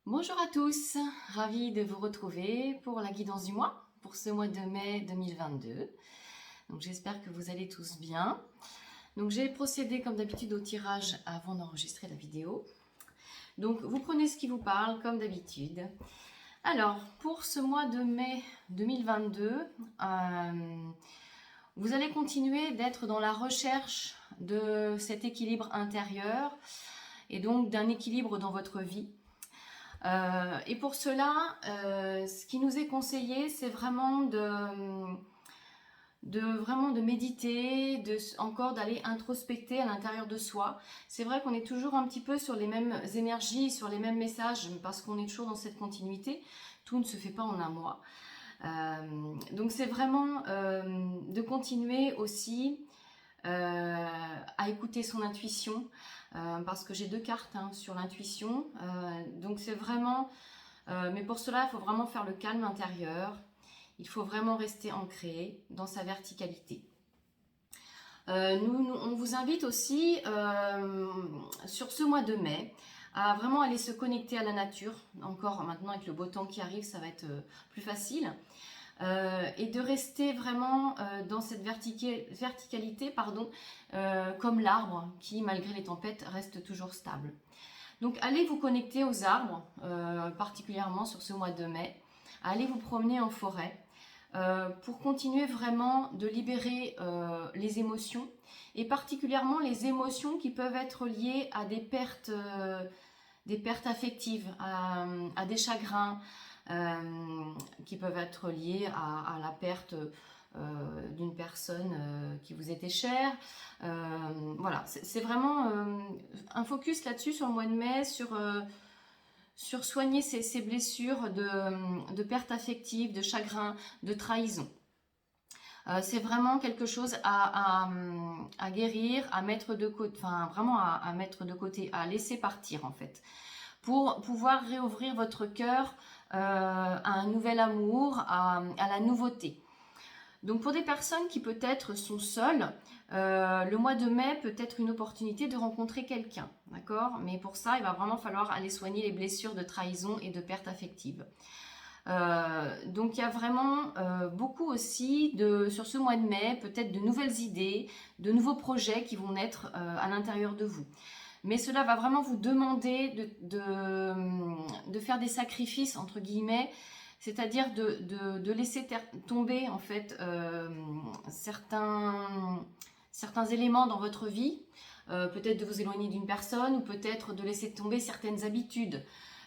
Bonjour à tous, ravie de vous retrouver pour la guidance du mois, pour ce mois de mai 2022. Donc j'espère que vous allez tous bien. Donc j'ai procédé comme d'habitude au tirage avant d'enregistrer la vidéo. Donc vous prenez ce qui vous parle comme d'habitude. Alors pour ce mois de mai 2022, vous allez continuer d'être dans la recherche de cet équilibre intérieur et donc d'un équilibre dans votre vie. Et pour cela, ce qui nous est conseillé, c'est vraiment de méditer, encore d'aller introspecter à l'intérieur de soi. C'est vrai qu'on est toujours un petit peu sur les mêmes énergies, sur les mêmes messages, parce qu'on est toujours dans cette continuité. Tout ne se fait pas en un mois. Donc c'est vraiment de continuer aussi à écouter son intuition, parce que j'ai deux cartes sur l'intuition. Donc c'est vraiment, mais pour cela, il faut vraiment faire le calme intérieur. Il faut vraiment rester ancré dans sa verticalité. On vous invite aussi sur ce mois de mai à vraiment aller se connecter à la nature. Encore maintenant avec le beau temps qui arrive, ça va être plus facile. Et de rester vraiment dans cette verticalité, comme l'arbre qui, malgré les tempêtes, reste toujours stable. Donc allez vous connecter aux arbres, particulièrement sur ce mois de mai. Allez vous promener en forêt pour continuer vraiment de libérer les émotions, et particulièrement les émotions qui peuvent être liées à des pertes affectives, à des chagrins, qui peuvent être liées à la perte d'une personne qui vous était chère. Voilà, c'est vraiment un focus là-dessus sur le mois de mai, sur soigner ces blessures de perte affective, de chagrin, de trahison. C'est vraiment quelque chose à guérir, à mettre de côté, enfin vraiment à mettre de côté, à laisser partir en fait, pour pouvoir réouvrir votre cœur à un nouvel amour, à la nouveauté. Donc pour des personnes qui peut-être sont seules, le mois de mai peut être une opportunité de rencontrer quelqu'un, d'accord? Mais pour ça, il va vraiment falloir aller soigner les blessures de trahison et de perte affective. Donc il y a vraiment beaucoup aussi sur ce mois de mai, peut-être de nouvelles idées, de nouveaux projets qui vont naître à l'intérieur de vous. Mais cela va vraiment vous demander de faire des sacrifices, entre guillemets, c'est-à-dire de laisser tomber en fait certains éléments dans votre vie, peut-être de vous éloigner d'une personne, ou peut-être de laisser tomber certaines habitudes,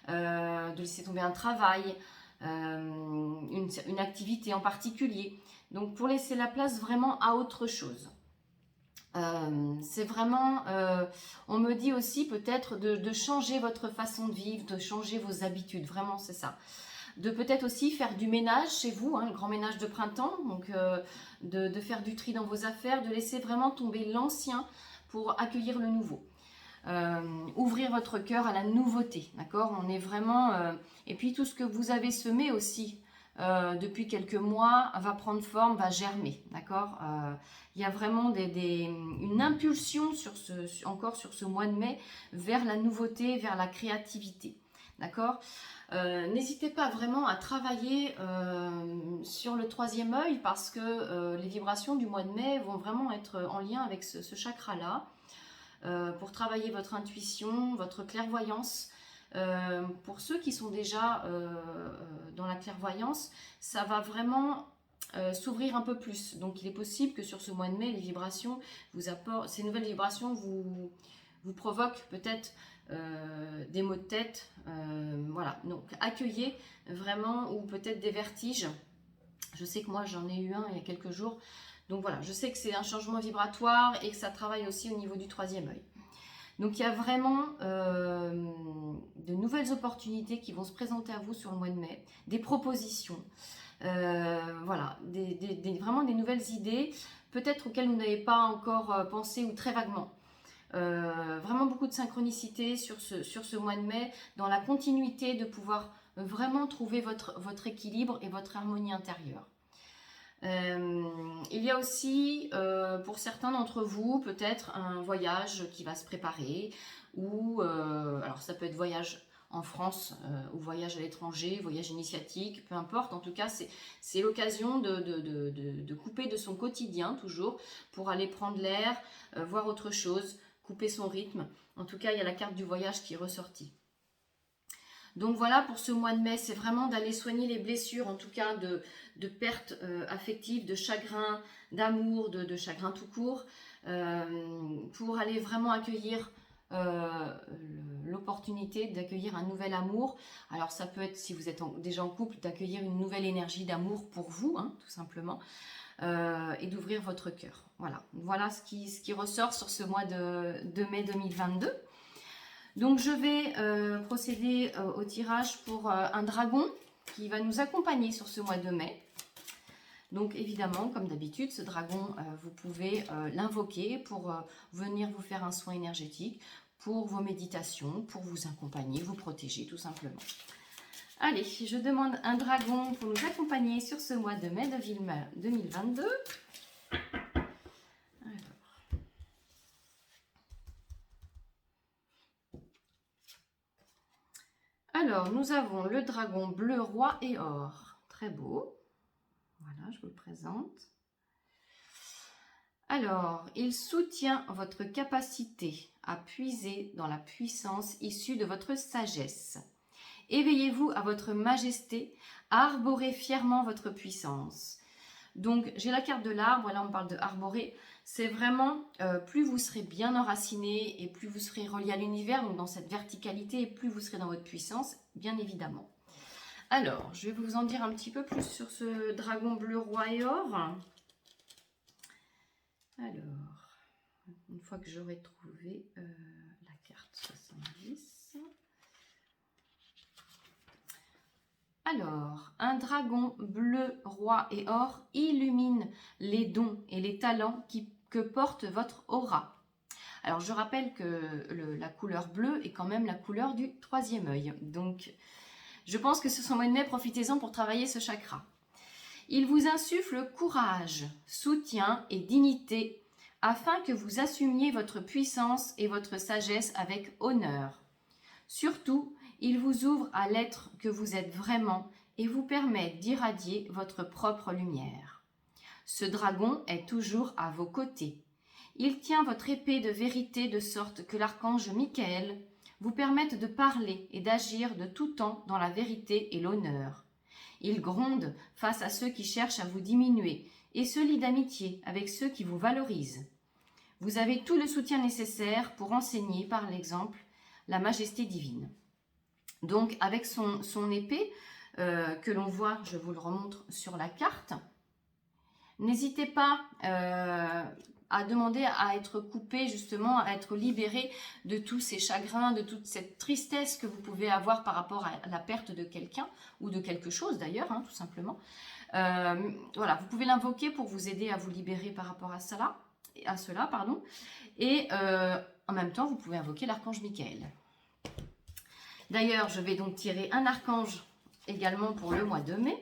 de laisser tomber un travail, une activité en particulier. Donc pour laisser la place vraiment à autre chose. C'est vraiment, on me dit aussi peut-être de changer votre façon de vivre, de changer vos habitudes, vraiment c'est ça. De peut-être aussi faire du ménage chez vous, le grand ménage de printemps, donc de faire du tri dans vos affaires, de laisser vraiment tomber l'ancien pour accueillir le nouveau. Ouvrir votre cœur à la nouveauté, d'accord? On est vraiment... et puis tout ce que vous avez semé aussi depuis quelques mois va prendre forme, va germer, d'accord? Il y a vraiment une impulsion encore sur ce mois de mai vers la nouveauté, vers la créativité, d'accord? N'hésitez pas vraiment à travailler sur le troisième œil, parce que les vibrations du mois de mai vont vraiment être en lien avec ce chakra-là, pour travailler votre intuition, votre clairvoyance. Pour ceux qui sont déjà dans la clairvoyance, ça va vraiment s'ouvrir un peu plus. Donc il est possible que sur ce mois de mai, les vibrations ces nouvelles vibrations vous provoquent peut-être des maux de tête, voilà. Donc accueillez vraiment, ou peut-être des vertiges. Je sais que moi j'en ai eu un il y a quelques jours. Donc voilà, je sais que c'est un changement vibratoire et que ça travaille aussi au niveau du troisième œil. Donc il y a vraiment de nouvelles opportunités qui vont se présenter à vous sur le mois de mai, des propositions, voilà, vraiment des nouvelles idées, peut-être auxquelles vous n'avez pas encore pensé, ou très vaguement. Vraiment beaucoup de synchronicité sur ce mois de mai, dans la continuité de pouvoir vraiment trouver votre équilibre et votre harmonie intérieure. Il y a aussi pour certains d'entre vous peut-être un voyage qui va se préparer, ou alors ça peut être voyage en France ou voyage à l'étranger, voyage initiatique, peu importe. En tout cas, c'est l'occasion de couper de son quotidien toujours pour aller prendre l'air, voir autre chose, couper son rythme. En tout cas, il y a la carte du voyage qui est ressortie. Donc voilà, pour ce mois de mai, c'est vraiment d'aller soigner les blessures, en tout cas de pertes affectives, de chagrin, d'amour, de chagrin tout court, pour aller vraiment accueillir l'opportunité d'accueillir un nouvel amour. Alors ça peut être, si vous êtes déjà en couple, d'accueillir une nouvelle énergie d'amour pour vous, hein, tout simplement, et d'ouvrir votre cœur. Voilà ce qui ressort sur ce mois de mai 2022. Donc je vais procéder au tirage pour un dragon qui va nous accompagner sur ce mois de mai. Donc évidemment, comme d'habitude, ce dragon, vous pouvez l'invoquer pour venir vous faire un soin énergétique, pour vos méditations, pour vous accompagner, vous protéger tout simplement. Allez, je demande un dragon pour nous accompagner sur ce mois de mai 2022. Alors, nous avons le dragon bleu, roi et or. Très beau. Voilà, je vous le présente. Alors, il soutient votre capacité à puiser dans la puissance issue de votre sagesse. Éveillez-vous à votre majesté, arborez fièrement votre puissance. Donc, j'ai la carte de l'arbre, là on parle de arborer. C'est vraiment, plus vous serez bien enraciné et plus vous serez relié à l'univers, donc dans cette verticalité, et plus vous serez dans votre puissance, bien évidemment. Alors, je vais vous en dire un petit peu plus sur ce dragon bleu roi et or. Alors, une fois que j'aurai trouvé la carte 70. Alors, un dragon bleu, roi et or illumine les dons et les talents que porte votre aura. Alors, je rappelle que la couleur bleue est quand même la couleur du troisième œil. Donc, je pense que ce mois de mai, profitez-en pour travailler ce chakra. Il vous insuffle courage, soutien et dignité afin que vous assumiez votre puissance et votre sagesse avec honneur. Surtout, il vous ouvre à l'être que vous êtes vraiment et vous permet d'irradier votre propre lumière. Ce dragon est toujours à vos côtés. Il tient votre épée de vérité de sorte que l'archange Michael vous permette de parler et d'agir de tout temps dans la vérité et l'honneur. Il gronde face à ceux qui cherchent à vous diminuer et se lie d'amitié avec ceux qui vous valorisent. Vous avez tout le soutien nécessaire pour enseigner par l'exemple la majesté divine. Donc avec son épée que l'on voit, je vous le remontre sur la carte, n'hésitez pas à demander à être coupé, justement, à être libéré de tous ces chagrins, de toute cette tristesse que vous pouvez avoir par rapport à la perte de quelqu'un ou de quelque chose d'ailleurs, hein, tout simplement. Voilà, vous pouvez l'invoquer pour vous aider à vous libérer par rapport à cela, et en même temps, vous pouvez invoquer l'archange Michael. D'ailleurs, je vais donc tirer un archange également pour le mois de mai.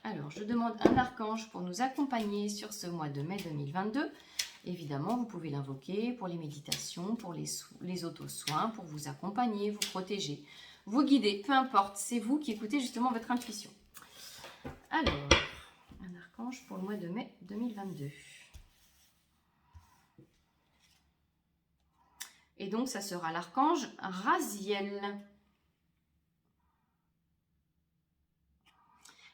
Alors, je demande un archange pour nous accompagner sur ce mois de mai 2022. Évidemment, vous pouvez l'invoquer pour les méditations, pour les auto-soins, pour vous accompagner, vous protéger, vous guider, peu importe. C'est vous qui écoutez justement votre intuition. Alors, un archange pour le mois de mai 2022. Et donc, ça sera l'archange Raziel.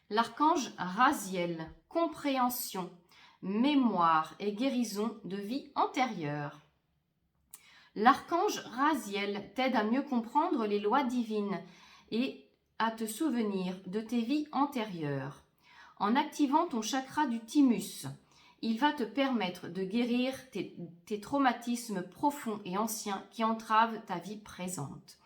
L'archange Raziel, compréhension, mémoire et guérison de vie antérieure. L'archange Raziel t'aide à mieux comprendre les lois divines et à te souvenir de tes vies antérieures. En activant ton chakra du thymus, il va te permettre de guérir tes traumatismes profonds et anciens qui entravent ta vie présente.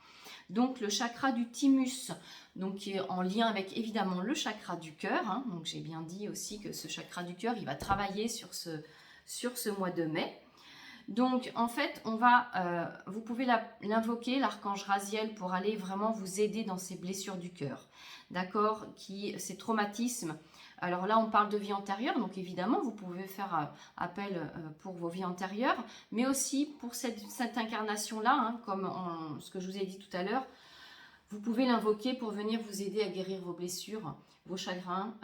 Donc le chakra du thymus, donc qui est en lien avec évidemment le chakra du cœur. Hein, donc j'ai bien dit aussi que ce chakra du cœur, il va travailler sur ce mois de mai. Donc en fait, vous pouvez l'invoquer, l'archange Raziel, pour aller vraiment vous aider dans ces blessures du cœur. D'accord, ces traumatismes Alors là, on parle de vie antérieure, donc évidemment, vous pouvez faire appel pour vos vies antérieures, mais aussi pour cette incarnation-là, hein, comme ce que je vous ai dit tout à l'heure, vous pouvez l'invoquer pour venir vous aider à guérir vos blessures, vos chagrins,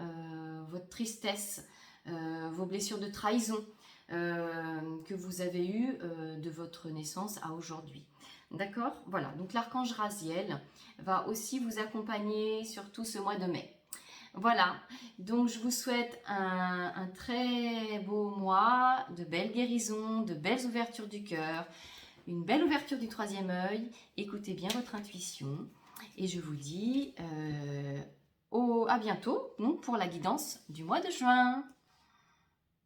votre tristesse, vos blessures de trahison que vous avez eues de votre naissance à aujourd'hui. D'accord? Voilà, donc l'archange Raziel va aussi vous accompagner sur tout ce mois de mai. Voilà, donc je vous souhaite un très beau mois, de belles guérisons, de belles ouvertures du cœur, une belle ouverture du troisième œil. Écoutez bien votre intuition et je vous dis à bientôt donc, pour la guidance du mois de juin.